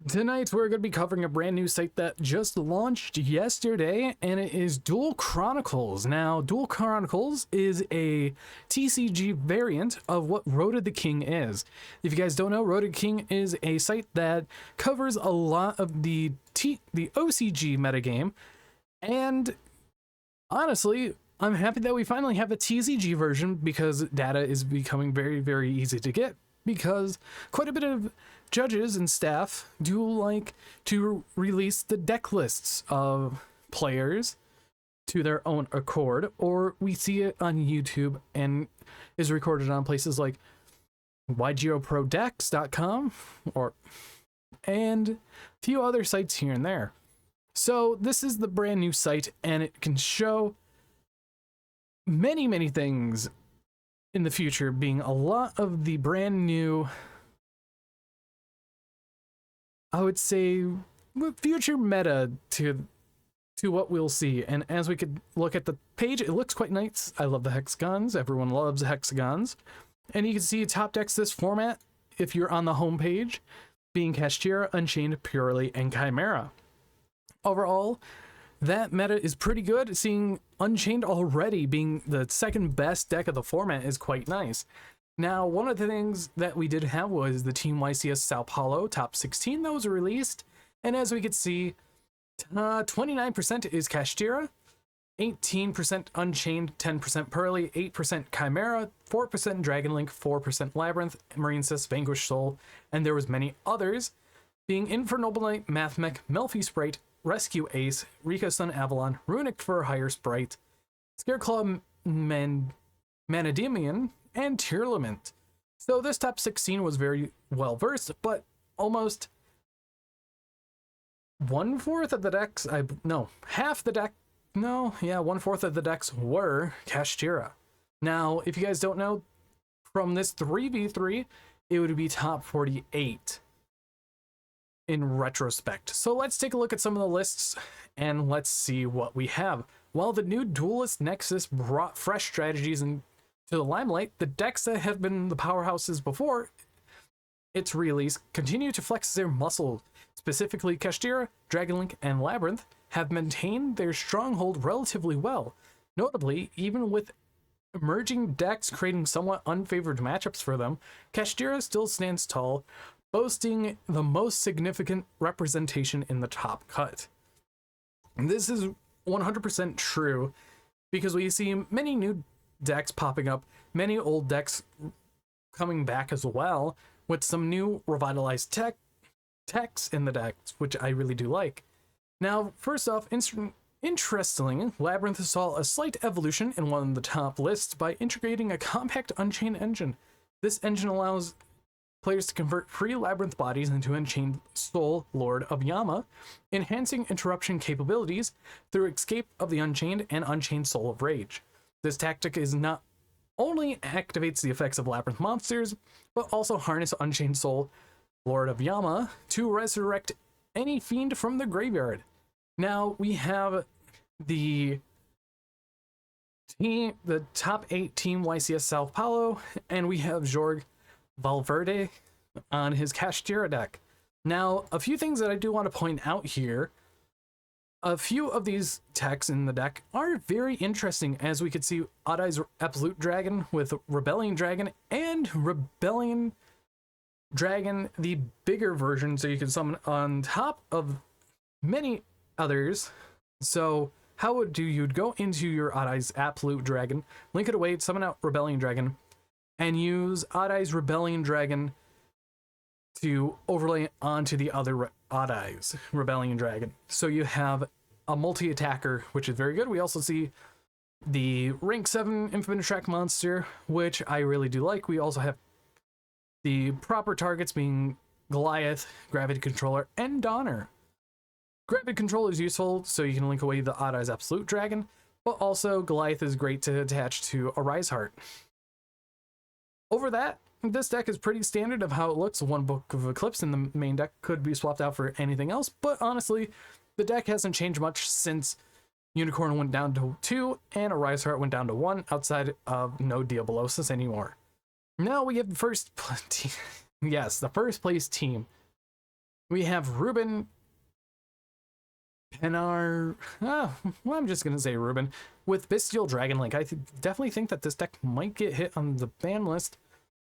Tonight we're going to be covering a brand new site that just launched yesterday, and it is Duel Chronicles. Now, Duel Chronicles is a TCG variant of what Road of the King is. If you guys don't know, Road of the King is a site that covers a lot of the OCG metagame, and honestly, I'm happy that we finally have a TCG version because data is becoming very, very easy to get, because quite a bit of judges and staff do like to release the deck lists of players to their own accord, or we see it on YouTube and is recorded on places like YGOProDecks.com and a few other sites here and there. So this is the brand new site, and it can show many things in the future, being a lot of the brand new, I would say, future meta to what we'll see. And as we could look at the page, it looks quite nice. I love the hexagons. Everyone loves hexagons. And you can see top decks this format if you're on the home page, being Kashtira, Unchained, Purely, and Chimera. Overall, that meta is pretty good. Seeing Unchained already being the second best deck of the format is quite nice. Now, one of the things that we did have was the Team YCS Sao Paulo top 16 that was released. And as we could see, 29% is Kashtira, 18% Unchained, 10% Pearly, 8% Chimera, 4% Dragonlink, 4% Labyrinth, Marinesis, Vanquished Soul, and there was many others, being Infernal Knight, Mathmech, Melfi Sprite, Rescue Ace, Rika Sun Avalon, Runic Fur Higher Sprite, Scareclaw Manademian, and Tearlament. So this top 16 was very well versed, but almost 1/4 of the decks, half the deck, 1/4 of the decks were Kashtira. Now, if you guys don't know, from this 3v3, it would be top 48 in retrospect. So let's take a look at some of the lists and let's see what we have. While the new Duelist Nexus brought fresh strategies into the limelight, the decks that have been the powerhouses before its release continue to flex their muscle. Specifically, Kashtira, Dragonlink, and Labyrinth have maintained their stronghold relatively well. Notably, even with emerging decks creating somewhat unfavored matchups for them, Kashtira still stands tall, boasting the most significant representation in the top cut. And this is 100% true, because we see many new decks popping up, many old decks coming back as well, with some new revitalized techs in the decks, which I really do like. Now, first off, interestingly, Labyrinth saw a slight evolution in one of the top lists by integrating a compact Unchained engine. This engine allows players to convert free Labyrinth bodies into Unchained Soul Lord of Yama, enhancing interruption capabilities through Escape of the Unchained and Unchained Soul of Rage. This tactic is not only activates the effects of Labyrinth monsters, but also harness Unchained Soul Lord of Yama to resurrect any fiend from the graveyard. Now we have the top 8 Team YCS Sao Paulo, and we have Jorge Valverde on his Kashtira deck. Now, a few things that I do want to point out here. A few of these techs in the deck are very interesting, as we could see Odd-Eyes Absolute Dragon with Rebellion Dragon and Rebellion Dragon, the bigger version, so you can summon on top of many others. So how would you'd go into your Odd-Eyes Absolute Dragon, link it away, summon out Rebellion Dragon, and use Odd-Eyes Rebellion Dragon to overlay onto the other Odd-Eyes Rebellion Dragon. So you have a multi-attacker, which is very good. We also see the rank 7 Infinite Track monster, which I really do like. We also have the proper targets being Goliath, Gravity Controller, and Donner. Gravity Controller is useful, so you can link away the Odd-Eyes Absolute Dragon, but also Goliath is great to attach to a Rise Heart. Over that, this deck is pretty standard of how it looks. One Book of Eclipse in the main deck could be swapped out for anything else, but honestly, the deck hasn't changed much since Unicorn went down to 2 and a Rise Heart went down to 1, outside of no Diabolosis anymore. Now we have the first place team. We have Ruben Penar. Well, I'm just gonna say Ruben with Bestial Dragon Link. I definitely think that this deck might get hit on the ban list,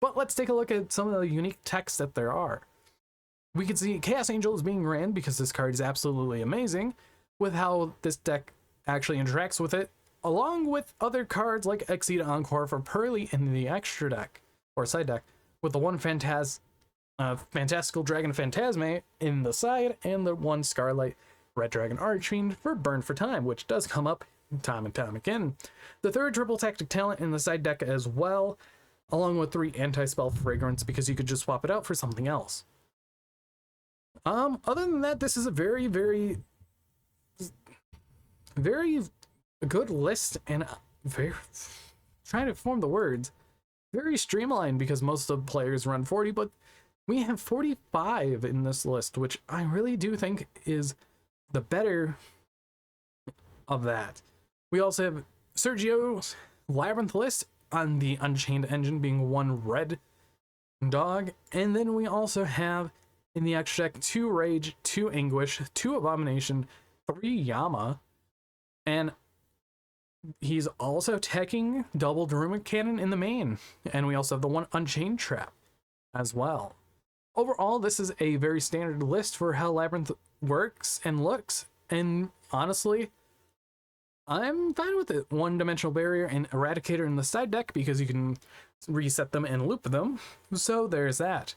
but let's take a look at some of the unique techs that there are. We can see Chaos Angel is being ran because this card is absolutely amazing with how this deck actually interacts with it, along with other cards like Exceed Encore for Pearly in the extra deck or side deck, with the one Fantastical Dragon Phantasme in the side and the one Scarlet Red Dragon Archfiend for Burn for Time, which does come up time and time again. The third triple tactic talent in the side deck as well, along with 3 anti-spell fragrance because you could just swap it out for something else. Other than that, this is a very, very, very good list, and very trying to form the words. Very streamlined because most of the players run 40, but we have 45 in this list, which I really do think is the better of that. We also have Sergio's Labyrinth list on the Unchained engine being 1 red dog, and then we also have in the extra deck 2 Rage, 2 Anguish, 2 Abomination, 3 Yama, and he's also teching double Daruma Cannon in the main, and we also have the 1 Unchained Trap as well. Overall, this is a very standard list for how Labyrinth works and looks, and honestly, I'm fine with it. 1-dimensional barrier and Eradicator in the side deck because you can reset them and loop them, so there's that.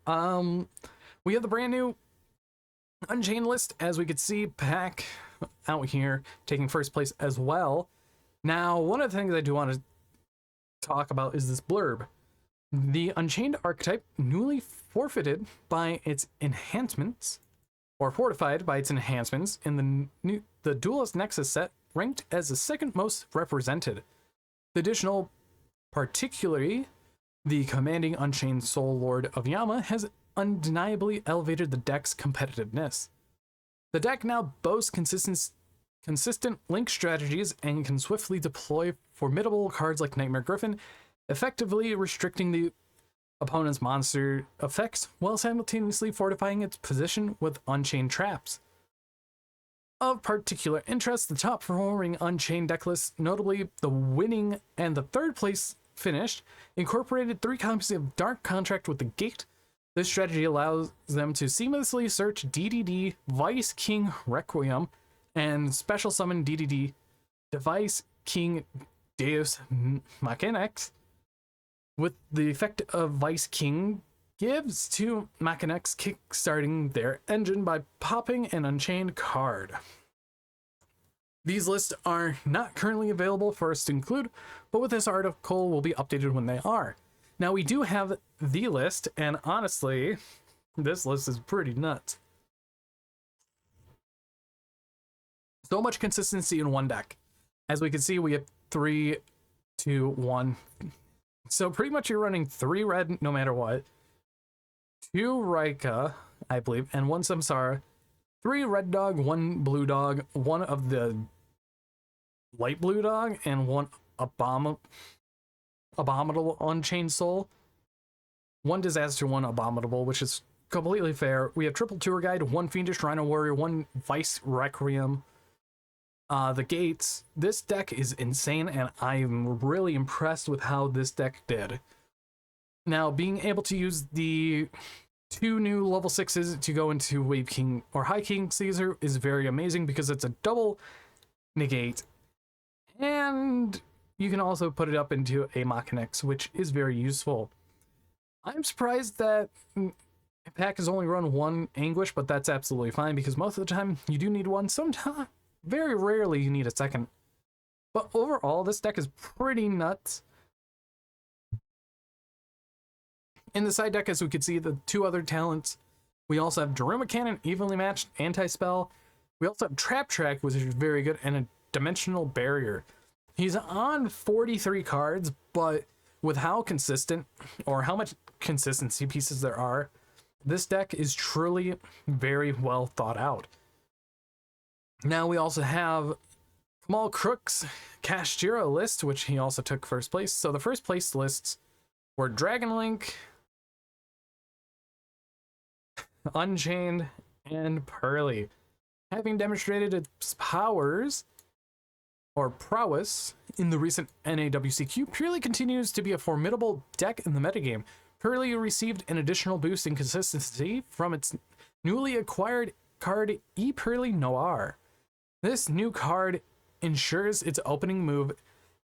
We have the brand new Unchained list, as we could see, Pack out here taking first place as well. Now, one of the things I do want to talk about is this blurb. The Unchained archetype newly forfeited by its enhancements, or fortified by its enhancements in the Duelist Nexus set, ranked as the second most represented. The additional, particularly the commanding Unchained Soul Lord of Yama, has undeniably elevated the deck's competitiveness. The deck now boasts consistent link strategies and can swiftly deploy formidable cards like Nightmare Griffin, effectively restricting the opponent's monster effects while simultaneously fortifying its position with Unchained traps. Of particular interest, the top performing Unchained deck lists, notably the winning and the third place finished, incorporated 3 copies of Dark Contract with the Gate. This strategy allows them to seamlessly search DDD Vice King Requiem and special summon DDD Device King Deus Machinax, with the effect of Vice King gives to Machinax kickstarting their engine by popping an Unchained card. These lists are not currently available for us to include, but with this article will be updated when they are. Now, we do have the list, and honestly, this list is pretty nuts. So much consistency in one deck. As we can see, we have 3, 2, 1. So pretty much you're running 3 red no matter what, 2 Raika, I believe, and 1 Samsara, 3 red dog, 1 blue dog, 1 of the light blue dog, and 1 abominable Unchained Soul, 1 disaster, 1 abominable, which is completely fair. We have triple tour guide, 1 fiendish Rhino Warrior, 1 Vice Requiem. The gates. This deck is insane, and I'm really impressed with how this deck did. Now, being able to use the 2 new level 6s to go into Wave King or High King Caesar is very amazing because it's a double negate, and you can also put it up into a Machinax, which is very useful. I'm surprised that Pack has only run 1 Anguish, but that's absolutely fine because most of the time you do need 1. Sometimes, very rarely, you need a second. But overall, this deck is pretty nuts. In the side deck, as we can see, the 2 other talents, we also have Daruma Cannon, evenly matched, anti-spell. We also have Trap Track, which is very good, and a Dimensional Barrier. He's on 43 cards, but with how consistent, or how much consistency pieces there are, this deck is truly very well thought out. Now we also have Kamal Crook's Kashtira list, which he also took first place. So the first place lists were Dragon Link, Unchained, and Pearly. Having demonstrated its powers or prowess in the recent NAWCQ, Purely continues to be a formidable deck in the metagame. Purely received an additional boost in consistency from its newly acquired card E Purely Noir. This new card ensures its opening move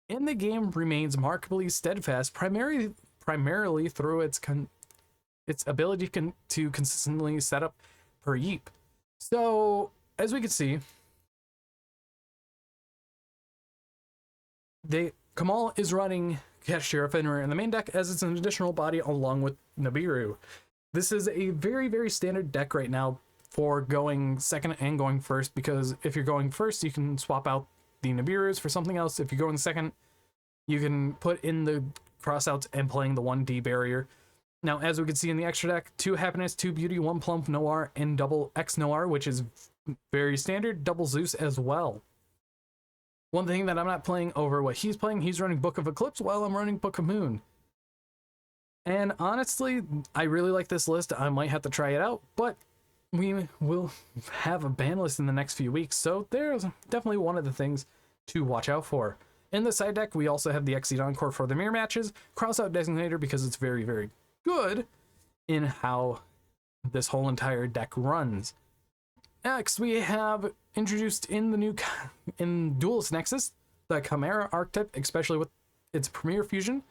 in the game remains markedly steadfast, primarily through its ability to consistently set up per Yeep. So, as we can see, Kamal is running Kashtira Fenrir in the main deck as it's an additional body along with Nibiru. This is a very, very standard deck right now for going second and going first, because if you're going first, you can swap out the Nibirus for something else. If you're going second, you can put in the crossouts and playing the 1D barrier. Now, as we can see in the extra deck, 2 Happiness, 2 Beauty, 1 Plump Noir, and double X Noir, which is very standard, double Zeus as well. One thing that I'm not playing over what he's playing, he's running Book of Eclipse while I'm running Book of Moon. And honestly, I really like this list. I might have to try it out, but we will have a ban list in the next few weeks, so there's definitely one of the things to watch out for. In the side deck, we also have the Exceed Encore for the mirror matches, Crossout Designator because it's very, very good in how this whole entire deck runs. Next, we have introduced in the new in Duelist Nexus the Chimera archetype, especially with its Premier Fusion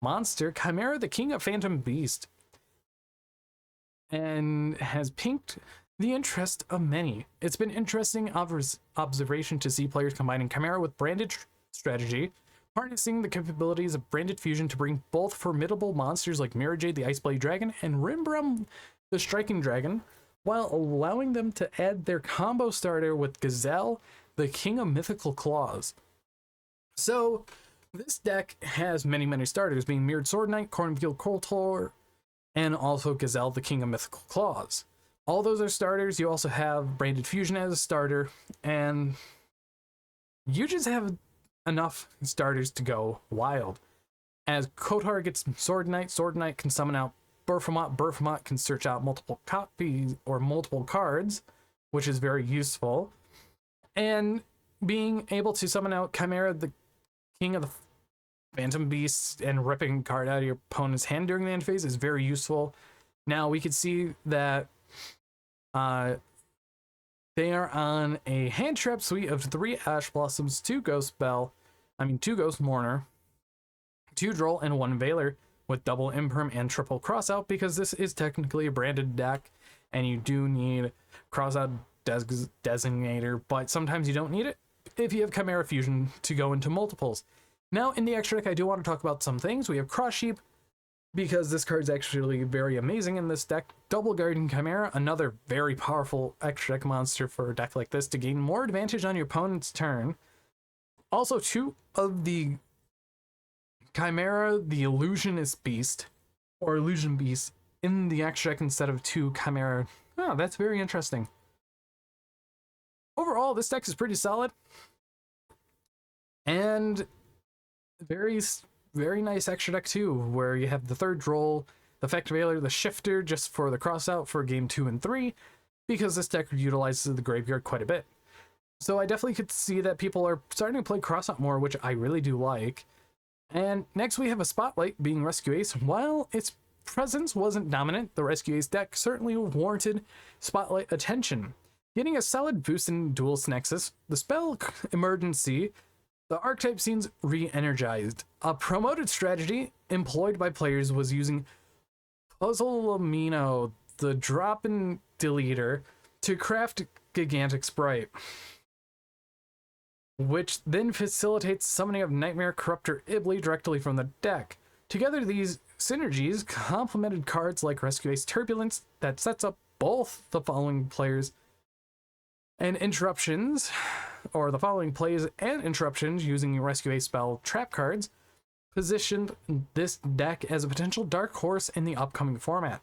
monster, Chimera, the King of Phantom Beast, and has piqued the interest of many. It's been interesting observation to see players combining Chimera with branded strategy, harnessing the capabilities of branded fusion to bring both formidable monsters like Mirajade the Iceblade Dragon and Rimbrum the Striking Dragon, while allowing them to add their combo starter with Gazelle, the King of Mythical Claws. So, this deck has many, many starters, being Mirrored Sword Knight, Cornfield Kotor, and also Gazelle, the King of Mythical Claws. All those are starters. You also have Branded Fusion as a starter, and you just have enough starters to go wild. As Kotar gets Sword Knight can summon out Berfamot can search out multiple copies or multiple cards, which is very useful. And being able to summon out Chimera, the King of the Phantom Beasts, and ripping a card out of your opponent's hand during the end phase is very useful. Now we can see that they are on a hand trap suite of 3 Ash Blossoms, 2 Ghost Mourner, 2 Droll, and 1 Veiler, with double Imperm and triple Crossout, because this is technically a branded deck, and you do need Crossout Designator, but sometimes you don't need it if you have Chimera Fusion to go into multiples. Now, in the extra deck, I do want to talk about some things. We have Cross Sheep, because this card's actually very amazing in this deck. Double Guardian Chimera, another very powerful extra deck monster for a deck like this to gain more advantage on your opponent's turn. Also, 2 of the Chimera, the Illusionist Beast, or Illusion Beast, in the extra deck instead of 2 Chimera. Oh, that's very interesting. Overall, this deck is pretty solid. And very, very nice extra deck too, where you have the 3rd Droll, the Effect Veiler, the Shifter, just for the crossout for game 2 and 3, because this deck utilizes the graveyard quite a bit. So I definitely could see that people are starting to play crossout more, which I really do like. And next we have a Spotlight, being Rescue Ace. While its presence wasn't dominant, the Rescue Ace deck certainly warranted Spotlight attention. Getting a solid boost in Duelist Nexus, the spell Emergency, the archetype seems re-energized. A promoted strategy employed by players was using Puzzle Amino, the drop-in deleter, to craft Gigantic Sprite, which then facilitates summoning of Nightmare Corruptor Ibli directly from the deck. Together, these synergies complemented cards like Rescue Ace Turbulence that sets up both the following players and interruptions, or the following plays and interruptions using Rescue Ace spell trap cards, positioned this deck as a potential dark horse in the upcoming format.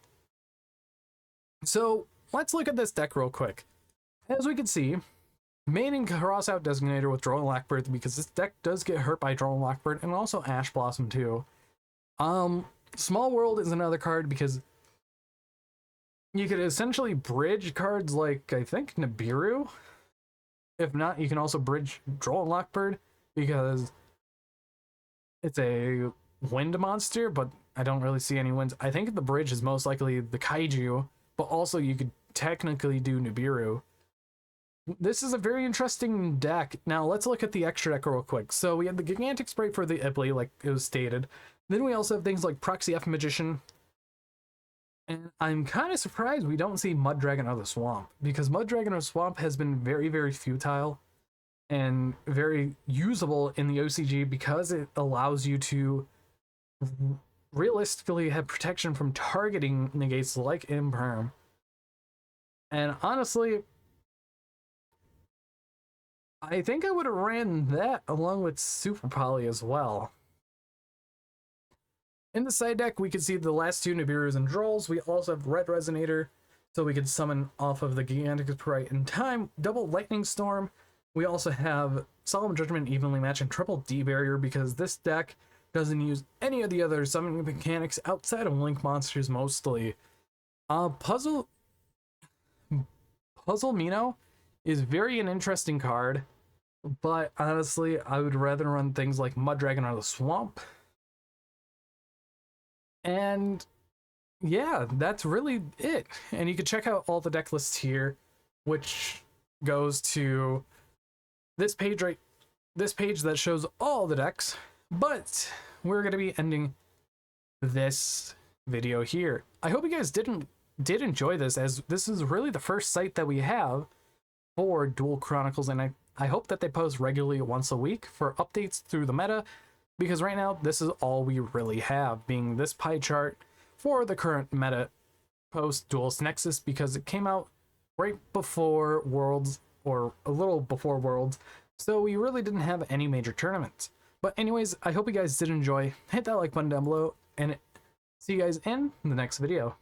So let's look at this deck real quick. As we can see, main and Crossout Designator with Droll and Blackbird, because this deck does get hurt by Droll and Blackbird, and also Ash Blossom too. Small World is another card because you could essentially bridge cards like, I think, Nibiru. If not, you can also bridge Droll and Lockbird because it's a wind monster, but I don't really see any winds. I think the bridge is most likely the Kaiju, but also you could technically do Nibiru. This is a very interesting deck. Now, let's look at the extra deck real quick. So we have the Gigantic Sprite for the Ibley, like it was stated. Then we also have things like Proxy F Magician. And I'm kind of surprised we don't see Mud Dragon or the Swamp, because Mud Dragon or Swamp has been very, very futile and very usable in the OCG because it allows you to realistically have protection from targeting negates like Imperm. And honestly, I think I would have ran that along with Super Poly as well. In the side deck, we can see the last two Nibirus and Drolls. We also have Red Resonator, so we could summon off of the Gigantic Sprite in time. Double Lightning Storm. We also have Solemn Judgment, Evenly Match, and Triple D Barrier because this deck doesn't use any of the other summoning mechanics outside of Link monsters mostly. Puzzle Mino is very an interesting card, but honestly, I would rather run things like Mud Dragon or the Swamp. And yeah, that's really it. And you can check out all the deck lists here, which goes to this page that shows all the decks. But we're going to be ending this video here. I hope you guys did enjoy this, as this is really the first site that we have for Duel Chronicles, and I hope that they post regularly once a week for updates through the meta, because right now this is all we really have, being this pie chart for the current meta post Duelist Nexus, because it came out right before Worlds, or a little before Worlds, so we really didn't have any major tournaments. But anyways, I hope you guys did enjoy. Hit that like button down below, and see you guys in the next video.